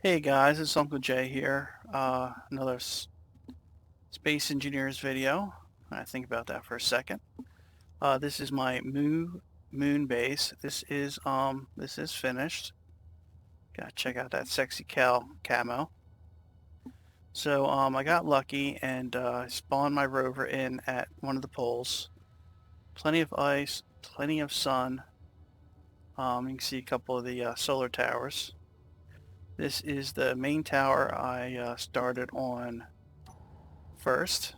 Hey guys, it's Uncle Jay here. Another Space Engineers video. I think about that for a second. This is my moon base. This is finished. Gotta check out that sexy camo. So I got lucky and spawned my rover in at one of the poles. Plenty of ice, plenty of sun. You can see a couple of the solar towers. This is the main tower I started on first.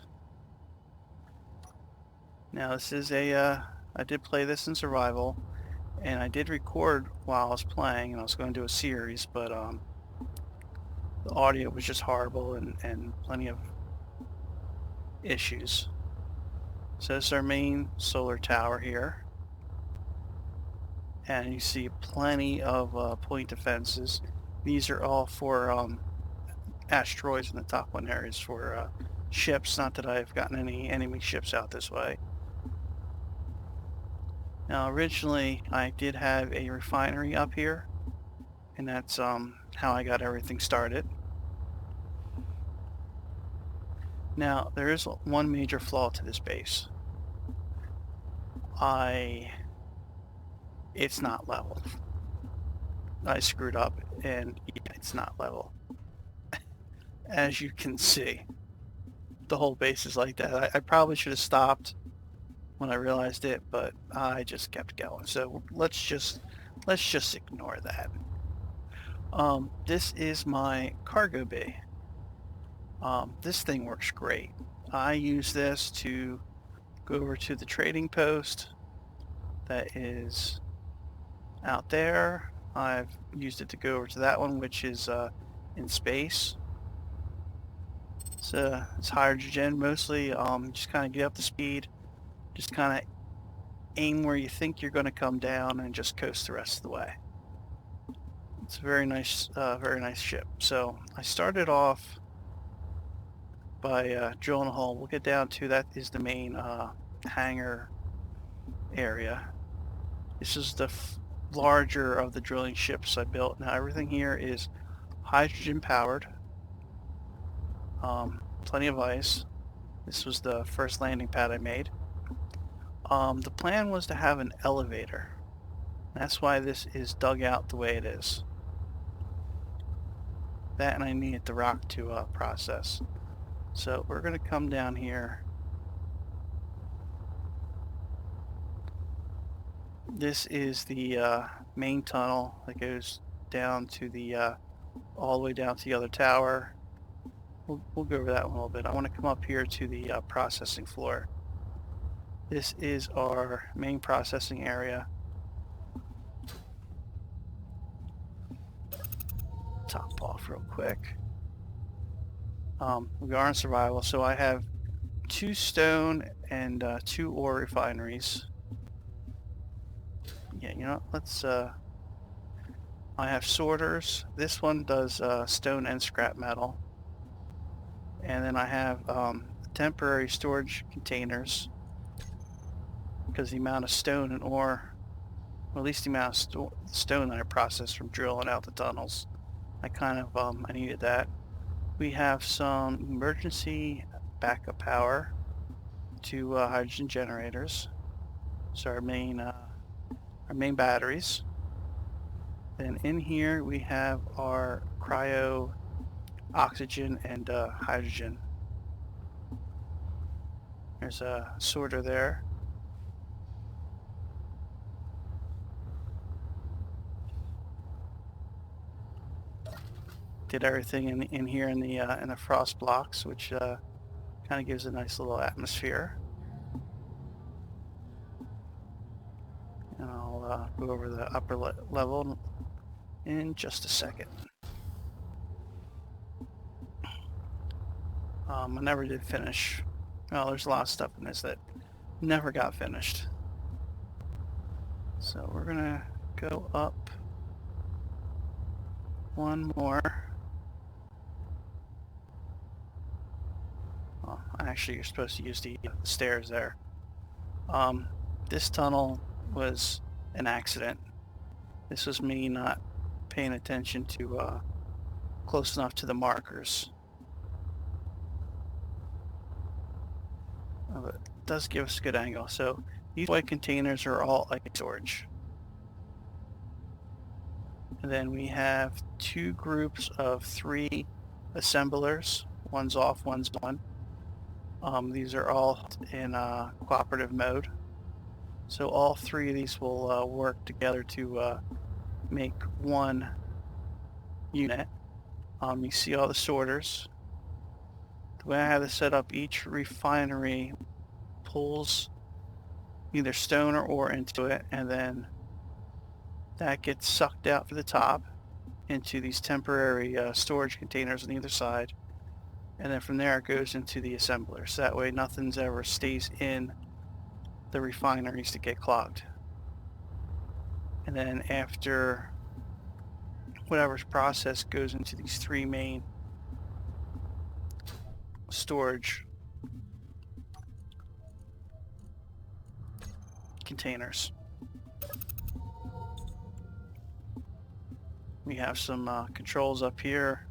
Now this is I did play this in survival, and I did record while I was playing, and I was going to do a series, but the audio was just horrible and plenty of issues. So this is our main solar tower here, and you see plenty of point defenses. These are all for asteroids, and the top one there is for ships. Not that I've gotten any enemy ships out this way. Now originally I did have a refinery up here, and that's how I got everything started. Now there is one major flaw to this base. It's not level. I screwed up and it's not level. As you can see, the whole base is like that. I probably should have stopped when I realized it, but I just kept going. So let's just ignore that. This is my cargo bay. This thing works great. I use this to go over to the trading post that is out there. I've used it to go over to that one, which is in space. So it's hydrogen mostly. Just kind of get up to speed. Just kind of aim where you think you're going to come down and just coast the rest of the way. It's a very nice ship. So I started off by drilling a hole. We'll get down to that is the main hangar area. This is the larger of the drilling ships I built. Now everything here is hydrogen powered. Plenty of ice. This was the first landing pad I made. The plan was to have an elevator. That's why this is dug out the way it is. That, and I needed the rock to process. So we're going to come down here. This is the main tunnel that goes down to the all the way down to the other tower. We'll go over that one a little bit. I want to come up here to the processing floor. This is our main processing area. Top off real quick. We are in survival, so I have 2 stone and 2 ore refineries. Yeah, you know, let's I have sorters. This one does stone and scrap metal. And then I have temporary storage containers, because the amount of stone and ore, or at least the amount of stone that I processed from drilling out the tunnels, I needed that. We have some emergency backup power to hydrogen generators. So our main batteries. Then in here we have our cryo, oxygen, and hydrogen. There's a sorter there. Did everything in here in the frost blocks, which kind of gives a nice little atmosphere. And I'll go over the upper level in just a second. I never did finish. Well, there's a lot of stuff in this that never got finished. So we're gonna go up one more. Well, actually, you're supposed to use the stairs there. This tunnel was an accident. This was me not paying attention to close enough to the markers. But it does give us a good angle. So these white containers are all ice storage. And then we have two groups of 3 assemblers. One's off, one's on. These are all in cooperative mode. So all 3 of these will work together to make one unit. You see all the sorters. The way I have this set up, each refinery pulls either stone or ore into it, and then that gets sucked out for the top into these temporary storage containers on either side, and then from there it goes into the assemblers. So that way nothing's ever stays in the refineries to get clogged. And then after whatever's processed goes into these 3 main storage containers. We have some controls up here.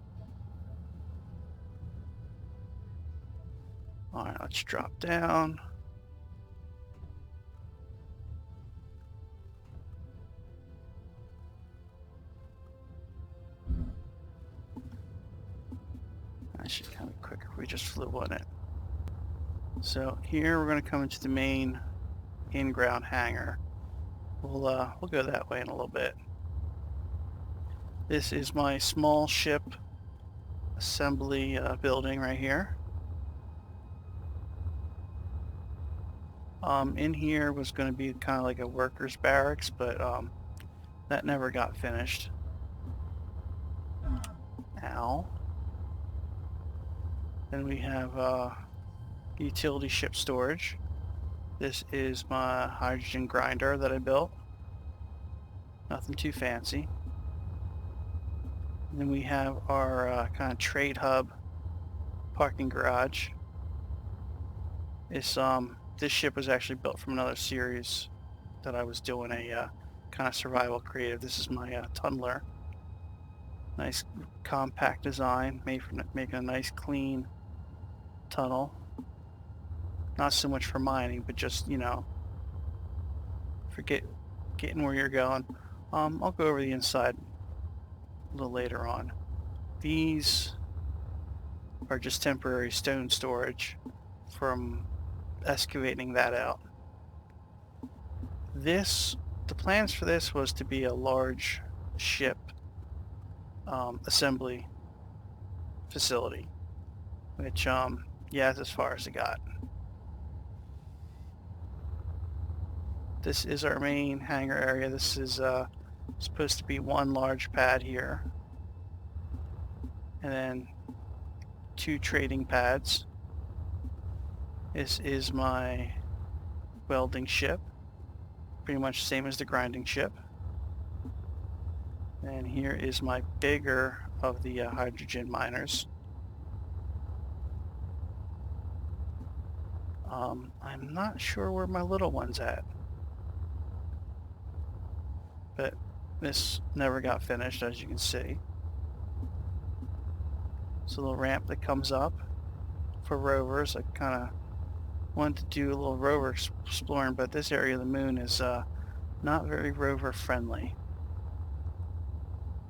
All right, let's drop down. That should kind of quick if we just flew on it. So here we're going to come into the main in-ground hangar. We'll go that way in a little bit. This is my small ship assembly building right here. In here was going to be kind of like a workers' barracks, but that never got finished. Ow. Then we have utility ship storage. This is my hydrogen grinder that I built. Nothing too fancy. And then we have our kind of trade hub parking garage. This ship was actually built from another series that I was doing a kind of survival creative. This is my tunneler. Nice compact design, making a nice clean tunnel. Not so much for mining, but just, you know, for getting where you're going. I'll go over the inside a little later on. These are just temporary stone storage from excavating that out. The plans for this was to be a large ship assembly facility, which yeah, that's as far as it got. This is our main hangar area. This is supposed to be one large pad here, and then 2 trading pads. This is my welding ship, pretty much same as the grinding ship. And here is my bigger of the hydrogen miners. I'm not sure where my little one's at, but this never got finished, as you can see. It's a little ramp that comes up for rovers. I kind of wanted to do a little rover exploring, but this area of the moon is not very rover friendly.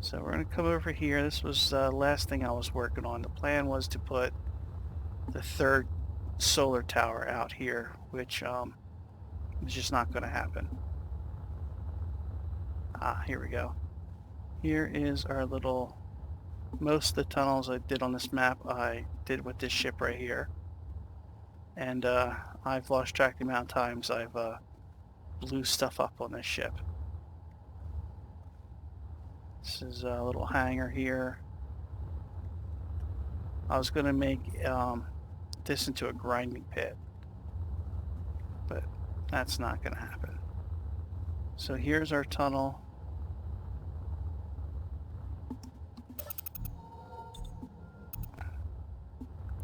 So we're going to come over here. This was the last thing I was working on. The plan was to put the 3rd solar tower out here, which is just not going to happen. Here we go. Here is our little, most of the tunnels I did on this map I did with this ship right here. And I've lost track of the amount of times I've blew stuff up on this ship. This is a little hangar here. I was going to make this into a grinding pit, but that's not going to happen. So here's our tunnel.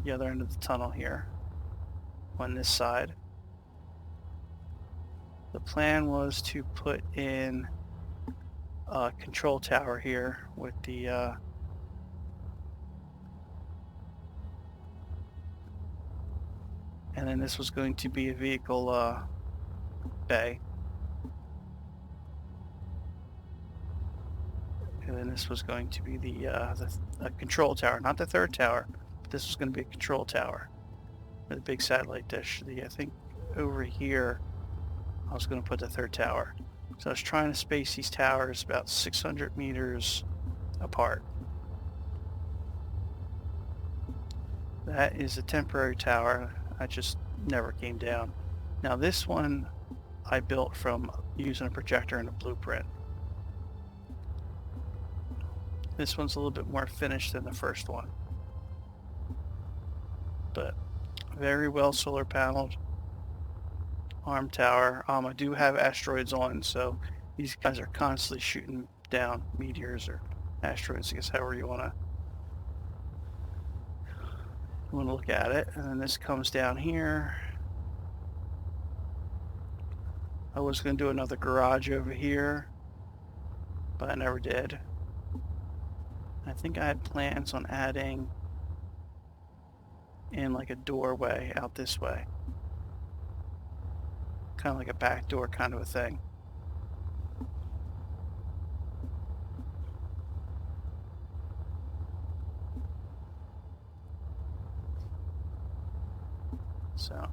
The other end of the tunnel here on this side. The plan was to put in a control tower here with the And then this was going to be a vehicle bay. And then this was going to be the control tower, not the third tower. But this was going to be a control tower with a big satellite dish. I think over here I was going to put the third tower. So I was trying to space these towers about 600 meters apart. That is a temporary tower. I just never came down. Now this one I built from using a projector and a blueprint. This one's a little bit more finished than the first one, but very well solar paneled arm tower. I do have asteroids on, so these guys are constantly shooting down meteors or asteroids, I guess, however you want to look at it. And then this comes down here. I was going to do another garage over here, but I never did. I think I had plans on adding in like a doorway out this way. Kind of like a back door kind of a thing. So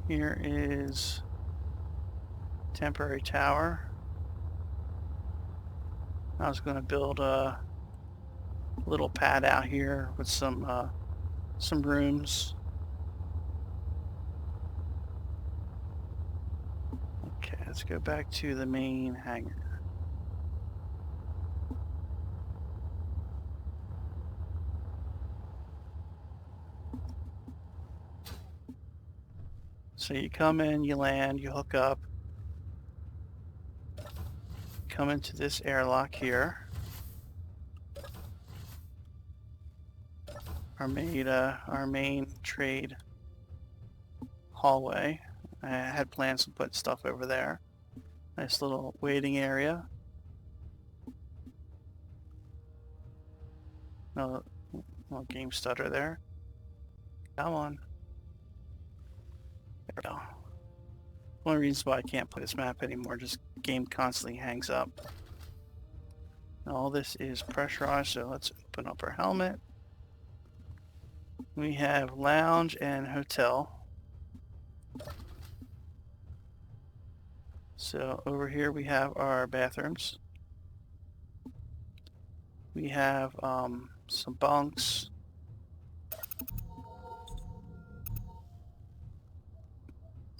here is temporary tower. I was going to build a little pad out here with some rooms. Okay, let's go back to the main hangar. So you come in, you land, you hook up, come into this airlock here. Our main trade hallway. I had plans to put stuff over there. Nice little waiting area. No game stutter there. Come on. There we go. One of the reasons why I can't play this map anymore, just game constantly hangs up. All this is pressurized, so let's open up our helmet. We have lounge and hotel. So over here we have our bathrooms. We have some bunks.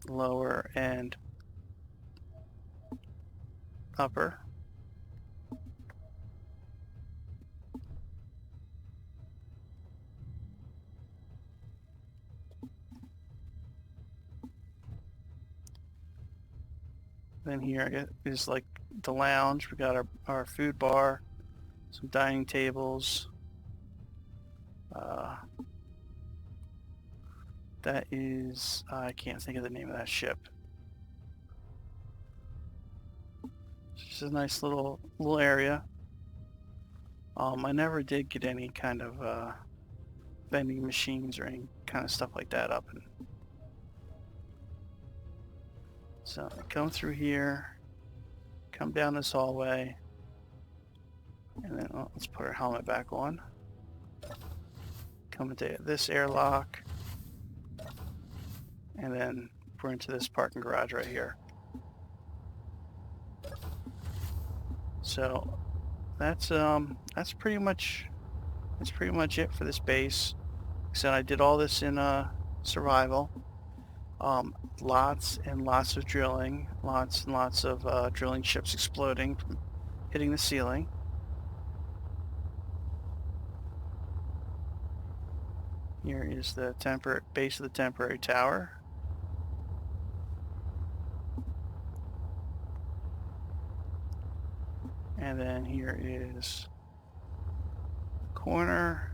Lower and upper. Then here is like the lounge. We got our food bar, some dining tables. That is, I can't think of the name of that ship. It's just a nice little area. I never did get any kind of vending machines or any kind of stuff like that up. So come through here, come down this hallway, and then let's put our helmet back on. Come into this airlock, and then we're into this parking garage right here. So that's pretty much it for this base. Like I said, I did all this in survival. Lots and lots of drilling, lots and lots of drilling ships exploding from hitting the ceiling. Here is the base of the temporary tower. And then here is the corner.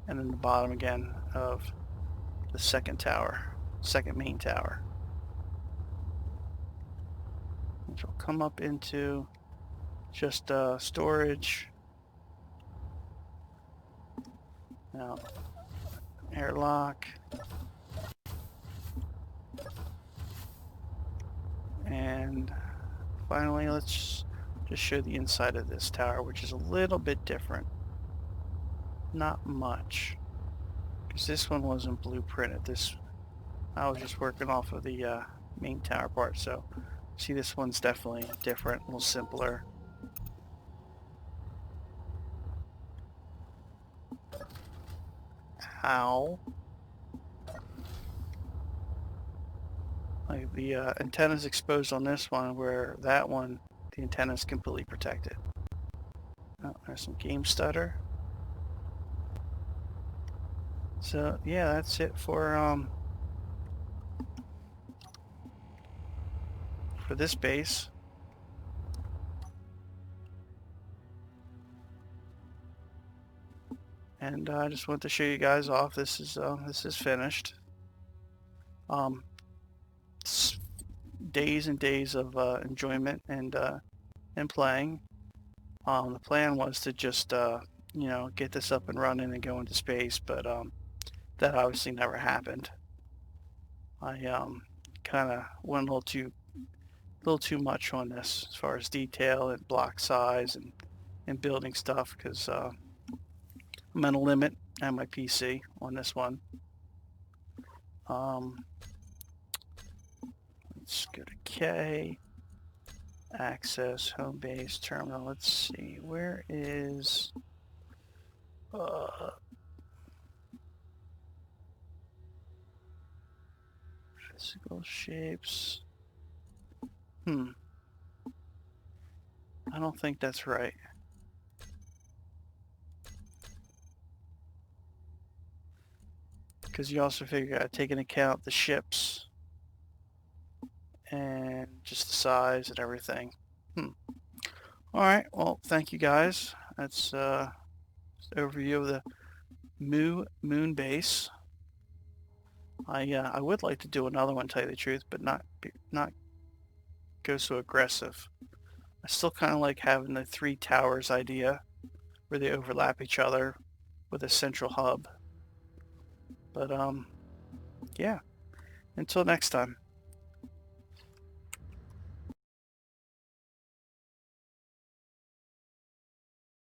And then the bottom again of the second main tower. Which will come up into just storage. Now, airlock. And finally, let's just show the inside of this tower, which is a little bit different. Not much, because this one wasn't blueprinted. I was just working off of the main tower part, so see, this one's definitely different, a little simpler. How? Like the antenna's exposed on this one, where that one, the antenna's completely protected. Oh, there's some game stutter. So yeah, that's it for this base. And I just want to show you guys off. This is finished. Days and days of enjoyment and playing. The plan was to just get this up and running and go into space, but that obviously never happened. I kind of went a little too much on this as far as detail and block size and building stuff, because I'm at a limit at my PC on this one. Let's go to K, access, home base, terminal. Let's see, where is physical shapes? I don't think that's right. Because you also figure out take into account the ships and just the size and everything. Alright, well, thank you guys. That's just an overview of the moon base. I would like to do another one, to tell you the truth, but not go so aggressive. I still kind of like having the 3 towers idea, where they overlap each other with a central hub. But yeah, until next time.